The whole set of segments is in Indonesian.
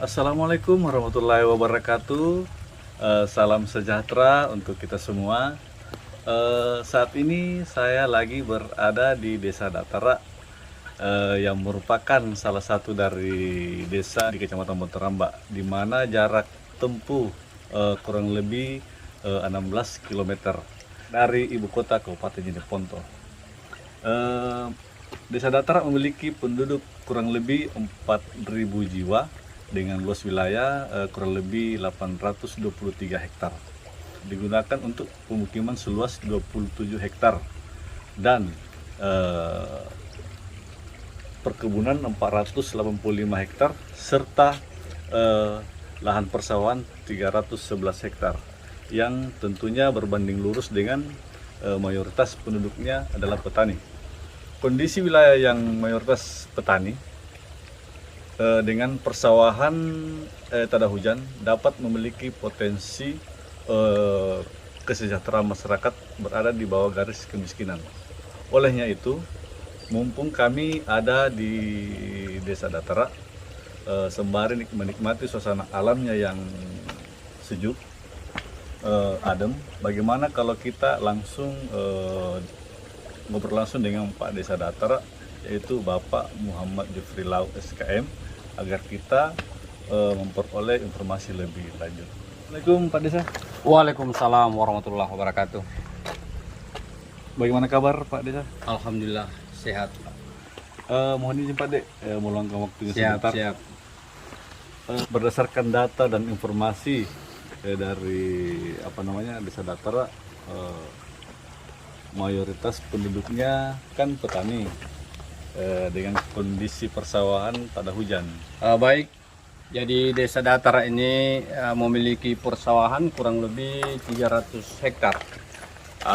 Assalamualaikum warahmatullahi wabarakatuh. Salam sejahtera untuk kita semua. Saat ini saya lagi berada di Desa Datara, yang merupakan salah satu dari desa di Kecamatan Bontoramba, di mana jarak tempuh kurang lebih 16 km dari ibu kota Kabupaten Jeneponto. Eh, Desa Datara memiliki penduduk kurang lebih 4.000 jiwa dengan luas wilayah kurang lebih 823 hektar. Digunakan untuk pemukiman seluas 27 hektar dan perkebunan 485 hektar serta lahan persawahan 311 hektar yang tentunya berbanding lurus dengan mayoritas penduduknya adalah petani. Kondisi wilayah yang mayoritas petani dengan persawahan tada hujan dapat memiliki potensi kesejahteraan masyarakat berada di bawah garis kemiskinan. Olehnya itu, mumpung kami ada di Desa Datara, sembari menikmati suasana alamnya yang sejuk, adem, bagaimana kalau kita langsung ngobrol langsung dengan Pak Desa Datara, yaitu Bapak Muhammad Jufri Lau SKM, agar kita memperoleh informasi lebih lanjut. Assalamualaikum Pak Desa. Waalaikumsalam warahmatullahi wabarakatuh. Bagaimana kabar Pak Desa? Alhamdulillah sehat. Mohon izin Pak Dek, meluangkan waktunya Siap, sebentar. siap. Berdasarkan data dan informasi dari Desa Datara, mayoritas penduduknya kan petani dengan kondisi persawahan pada hujan. Baik, jadi Desa Datara ini memiliki persawahan kurang lebih 300 hektar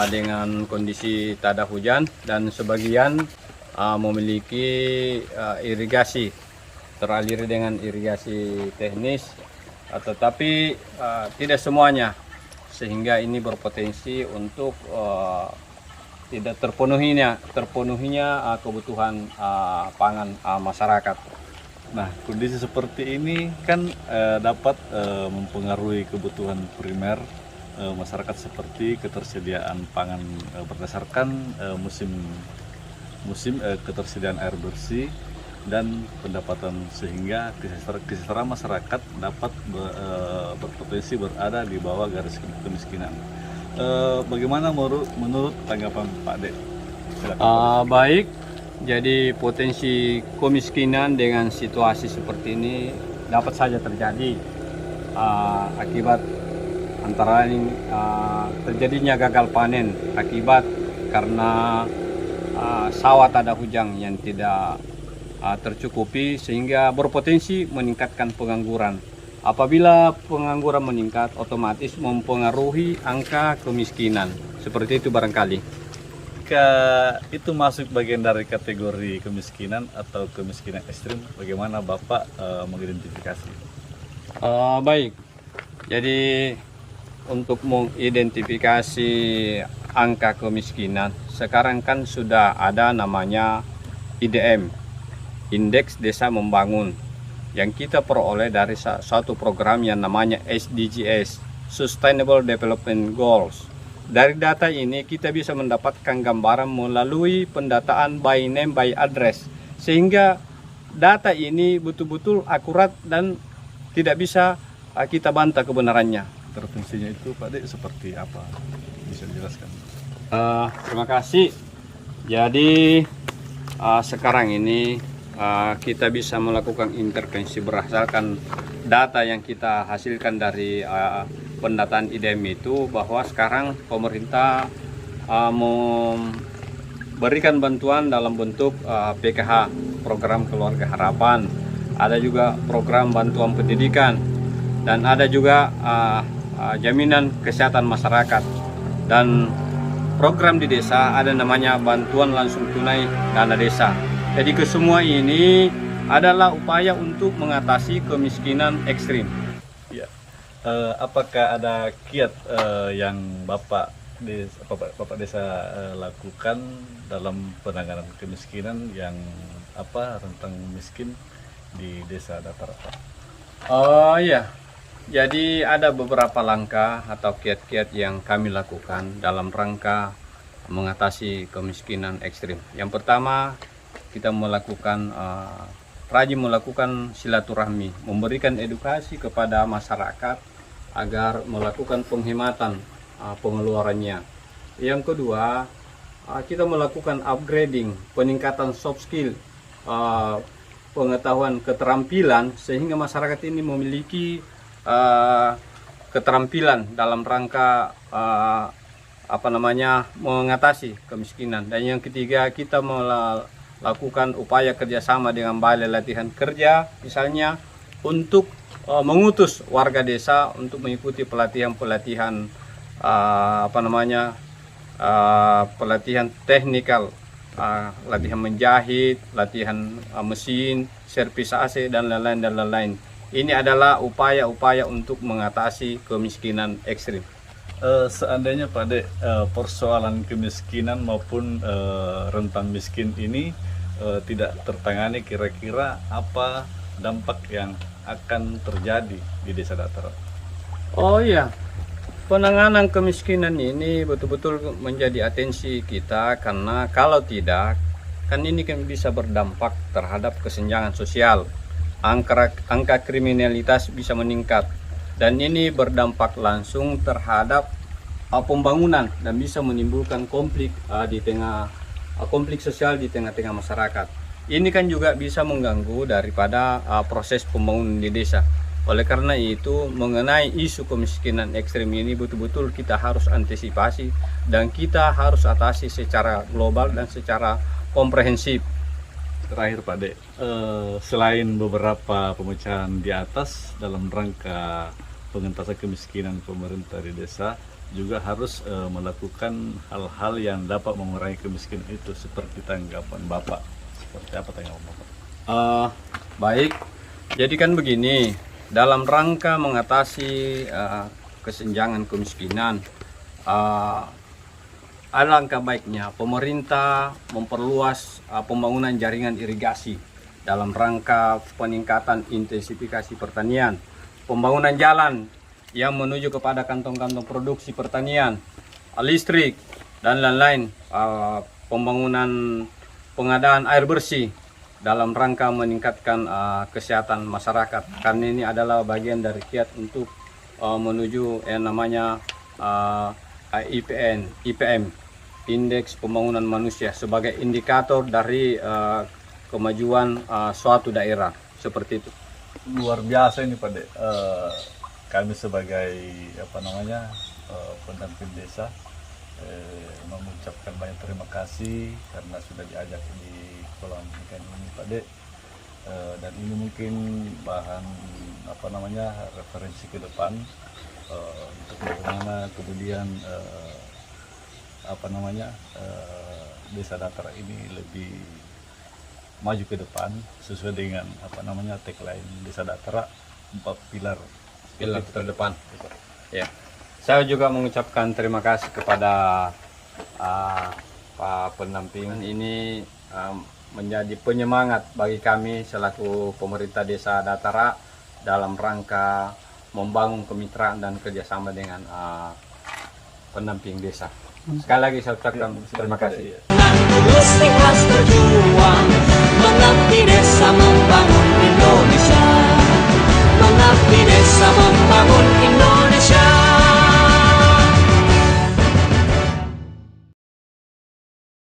dengan kondisi tada hujan, dan sebagian memiliki irigasi, teralir dengan irigasi teknis, tetapi tidak semuanya, sehingga ini berpotensi untuk tidak terpenuhinya kebutuhan pangan masyarakat. Nah, kondisi seperti ini kan dapat mempengaruhi kebutuhan primer masyarakat, seperti ketersediaan pangan berdasarkan musim ketersediaan air bersih dan pendapatan, sehingga kesejahteraan masyarakat dapat berpotensi berada di bawah garis kemiskinan. Bagaimana menurut tanggapan Pak Dek? Baik, jadi potensi kemiskinan dengan situasi seperti ini dapat saja terjadi akibat antara lain terjadinya gagal panen akibat karena sawah tada hujan yang tidak tercukupi, sehingga berpotensi meningkatkan pengangguran. Apabila pengangguran meningkat, otomatis mempengaruhi angka kemiskinan. Seperti itu barangkali. Jika itu masuk bagian dari kategori kemiskinan atau kemiskinan ekstrim, bagaimana Bapak mengidentifikasi? Baik, jadi untuk mengidentifikasi angka kemiskinan, sekarang kan sudah ada namanya IDM, Indeks Desa Membangun, yang kita peroleh dari suatu program yang namanya SDGs, Sustainable Development Goals. Dari data ini kita bisa mendapatkan gambaran melalui pendataan by name by address, sehingga data ini betul-betul akurat dan tidak bisa kita bantah kebenarannya. Intervensinya itu Pak Dek seperti apa? Bisa dijelaskan? Terima kasih. Jadi sekarang ini kita bisa melakukan intervensi berdasarkan data yang kita hasilkan dari pendataan IDM itu, bahwa sekarang pemerintah memberikan bantuan dalam bentuk PKH, program keluarga harapan, ada juga program bantuan pendidikan, dan ada juga jaminan kesehatan masyarakat, dan program di desa ada namanya bantuan langsung tunai dana desa. Jadi kesemua ini adalah upaya untuk mengatasi kemiskinan ekstrim. Ya. Apakah ada kiat yang Bapak Desa lakukan dalam penanganan kemiskinan yang rentang miskin di Desa Datara, Pak? Oh iya, jadi ada beberapa langkah atau kiat-kiat yang kami lakukan dalam rangka mengatasi kemiskinan ekstrim. Yang pertama, kita melakukan rajin melakukan silaturahmi, memberikan edukasi kepada masyarakat agar melakukan penghematan pengeluarannya. Yang kedua, kita melakukan upgrading, peningkatan soft skill, pengetahuan keterampilan sehingga masyarakat ini memiliki keterampilan dalam rangka mengatasi kemiskinan. Dan yang ketiga, kita melakukan upaya kerjasama dengan balai latihan kerja misalnya untuk mengutus warga desa untuk mengikuti pelatihan-pelatihan pelatihan teknikal, latihan menjahit, latihan mesin, servis AC dan lain-lain. Ini adalah upaya-upaya untuk mengatasi kemiskinan ekstrim. Seandainya Pak Dek, persoalan kemiskinan maupun rentan miskin ini tidak tertangani, kira-kira apa dampak yang akan terjadi di Desa Datara? Oh iya, penanganan kemiskinan ini betul-betul menjadi atensi kita, karena kalau tidak, kan ini kan bisa berdampak terhadap kesenjangan sosial. Angka kriminalitas bisa meningkat, dan ini berdampak langsung terhadap pembangunan dan bisa menimbulkan konflik sosial di tengah-tengah masyarakat. Ini kan juga bisa mengganggu daripada proses pembangunan di desa. Oleh karena itu, mengenai isu kemiskinan ekstrim ini betul-betul kita harus antisipasi dan kita harus atasi secara global dan secara komprehensif. Terakhir Pak Dek, selain beberapa pemecahan di atas dalam rangka pengentasan kemiskinan pemerintah di desa, juga harus melakukan hal-hal yang dapat mengurangi kemiskinan itu, seperti tanggapan Bapak. Seperti apa tanggapan Bapak? Baik, jadi kan begini, dalam rangka mengatasi kesenjangan kemiskinan, alangkah baiknya pemerintah memperluas pembangunan jaringan irigasi dalam rangka peningkatan intensifikasi pertanian, pembangunan jalan yang menuju kepada kantong-kantong produksi pertanian, listrik dan lain-lain, pembangunan pengadaan air bersih dalam rangka meningkatkan kesehatan masyarakat, karena ini adalah bagian dari kiat untuk menuju yang namanya IPM, Indeks Pembangunan Manusia, sebagai indikator dari kemajuan suatu daerah, seperti itu. Luar biasa ini Pak Dek. Kami sebagai pendamping desa mengucapkan banyak terima kasih karena sudah diajak di kolam ikan ini Pak Dek. Dan ini mungkin bahan referensi ke depan untuk bagaimana kemudian Desa Datara ini lebih maju ke depan sesuai dengan tagline Desa Datara 4 pilar terdepan. Ya, saya juga mengucapkan terima kasih kepada Pak pendamping ini, menjadi penyemangat bagi kami selaku pemerintah Desa Datara dalam rangka membangun kemitraan dan kerjasama dengan pendamping desa. Sekali lagi saya ucapkan terima kasih. Terus ikhlas berjuang